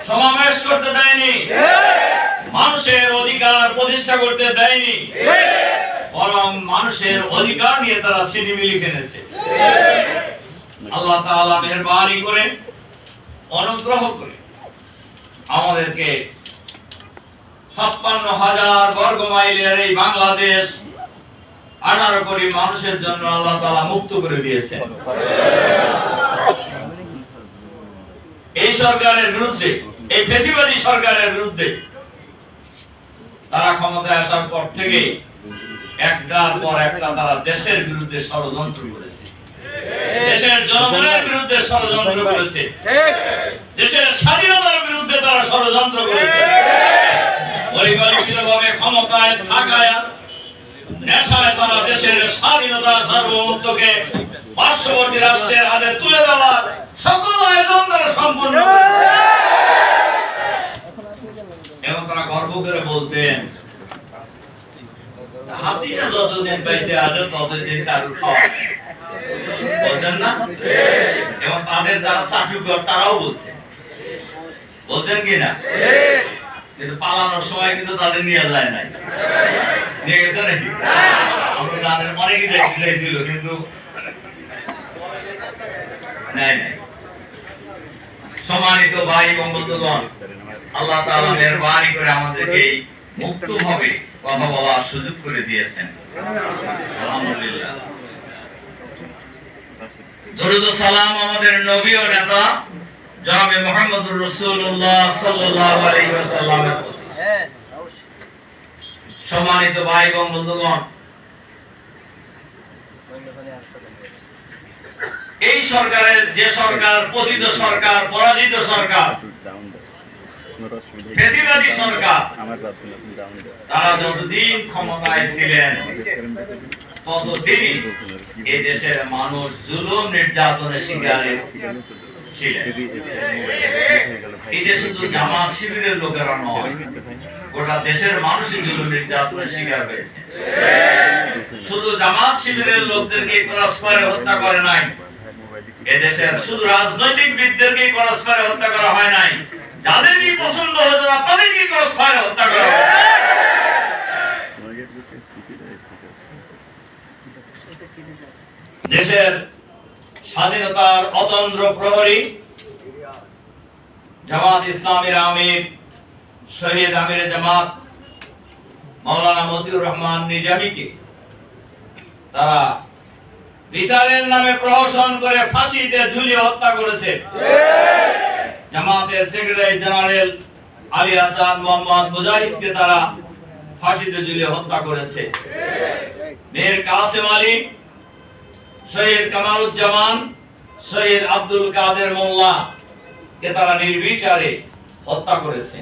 সমাবেশ করতে দেয়নি, মানুষের অধিকার প্রতিষ্ঠা করতে দেয়নি, বরং মানুষের অধিকার নিয়ে তারা ছিনিমিনি খেলেছে। আল্লাহ তাআলা মেহেরবানি করে অনুগ্রহ করে আমাদেরকে ৫৬,০০০ বর্গ মাইলের এই বাংলাদেশ ১৮ কোটি মানুষের জন্য আল্লাহ তাআলা মুক্ত করে দিয়েছেন। এই সরকারের বিরুদ্ধে, এই ফ্যাসিবাদী সরকারের বিরুদ্ধে তারা ক্ষমতায় আসার পর থেকে একটার পর একটা তারা দেশের বিরুদ্ধে ষড়যন্ত্র করেছে, দেশের জনগণের বিরুদ্ধে ষড়যন্ত্র করেছে, দেশের স্বাধীনতার বিরুদ্ধে তারা ষড়যন্ত্র করেছে। পরিকল্পিতভাবে ক্ষমতায় থাকায় নেশায় তারা দেশের স্বাধীনতা সার্বভৌমত্বকে পার্শ্ববর্তী রাষ্ট্রের হাতে তুলে দেওয়ার সকল আয়োজন তারা সম্পূর্ণ করেছে। এবং তারা গর্ব করে বলতেন, হাসিনা যতদিন পাইছে আছে ততদিন কারুর খাওয়া বলতেন না? এবং তাদের যারা চাটুকর তারাও বলতেন কি না? কিন্তু পালানোর সময় কিন্তু তাদের নিয়ে যায় নাই, নিয়ে গেছে নাকি? আমরা জানেন অনেকে চাইছিল কিন্তু নাই নাই। সম্মানিত ভাই এবং বন্ধুগণ, আল্লাহ তাআলা মেহেরবানি করে আমাদেরকে মুক্তভাবে কথা বলার সুযোগ করে দিয়েছেন। আলহামদুলিল্লাহ। দরুদ ও সালাম আমাদের নবী ও নেতা জনাবে মুহাম্মদুর রাসূলুল্লাহ সাল্লাল্লাহু আলাইহি ওয়াসাল্লামের প্রতি। সম্মানিত ভাই এবং বন্ধুগণ, এই সরকারের যে সরকার পতিত সরকার, পরাজিত সরকার, ফ্যাসিবাদী সরকার, তারা যতদিন ক্ষমতায় ছিলেন ততদিনই এই দেশের মানুষ জুলুম নির্যাতনের শিকার ছিলেন। এটা শুধু জামাত শিবিরের লোকেরা নয়, গোটা দেশের মানুষই জুলুম নির্যাতনের শিকার হয়েছে। শুধু জামাত শিবিরের লোকদেরকে ক্রস করে হত্যা করে নাই, এদেশের শুধু রাজনৈতিক বিদদেরকে ক্রস করে হত্যা করা হয় নাই, যাদেরকে পছন্দ হতো না তাদেরকে ক্রস করে হত্যা করা হয়। দেশের স্বাধীনতার অতন্দ্র প্রহরী জামাত ইসলামীর আমির শহীদ আমিরে জামাত মাওলানা মতিউর রহমান নিজামীকে তারা বিচারের নামে প্রহসন করে ফাঁসিতে ঝুলিয়ে হত্যা করেছে। জামাতের সেক্রেটারি জেনারেল আলী হাসান মোহাম্মদ মুজাহিদকে তারা ফাঁসিতে ঝুলিয়ে হত্যা করেছে। মীর কাসেম আলী, শহীদ কামারুজ্জামান, শহীদ আব্দুল কাদের মোল্লা কে তারা নির্বিচারে হত্যা করেছে।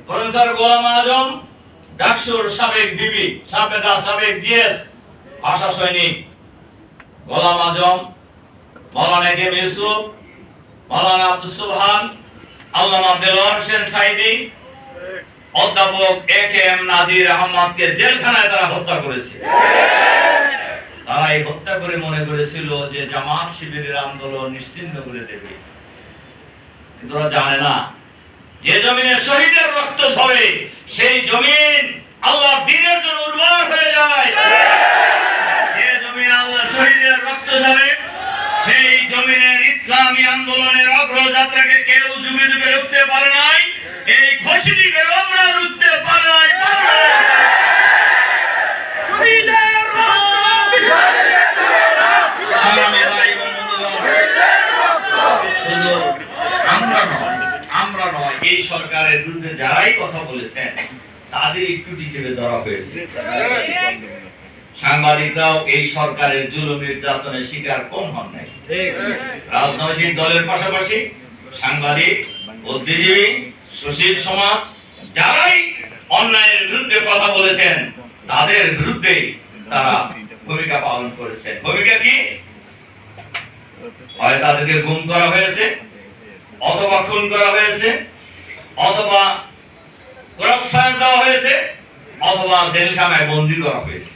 প্রফেসর গোলাম আজম, ডাকসুর সাবেক বিবি, সাবেক জিএস ভাষা সৈনিক গোলাম আজম, মাওলানা একেএম ইউসুফ, মাওলানা আব্দুস সুবহান, আল্লামা দেলোয়ার হোসেন সাইদি, অধ্যাপক একেএম নাজির আহমদকে জেলখানায় তারা হত্যা করেছে। তারা এই হত্যা করে মনে করেছিল যে জামাত শিবিরের আন্দোলন নিশ্চিহ্ন করে দেবে, কিন্তু ওরা জানে না যে জমিনে শহীদের রক্ত ঝরে সেই জমিন আল্লাহর দ্বীনের জন্য উর্বর হয়ে যায়। যে জমিনে আল্লাহর শহীদের রক্ত ঝরে সেই জমিনের ইসলামী আন্দোলনের অগ্রযাত্রাকে কেউ যুগে যুগে রুখতে পারে নাই, এই ঘোষণী বেগমরা রুখতে পারে নাই। শুধু আমরা নয়, এই সরকারের বিরুদ্ধে যারাই কথা বলেছেন তাদের একটু টিচে ধরা হয়েছে। সাংবাদিকরাও এই সরকারের জুলুম নির্যাতনের শিকার কম হন নাই। রাজনৈতিক দলের পাশাপাশি সাংবাদিক, বুদ্ধিজীবী, সুশীল সমাজ যারাই অন্যায়ের বিরুদ্ধে কথা বলেছেন তাদের বিরুদ্ধে তারা ভূমিকা পালন করেছেন। ভূমিকা কি? হয় তাদেরকে গুম করা হয়েছে, অথবা খুন করা হয়েছে, অথবা ক্রসফায়ার দেওয়া হয়েছে, অথবা জেলখানায় বন্দী করা হয়েছে।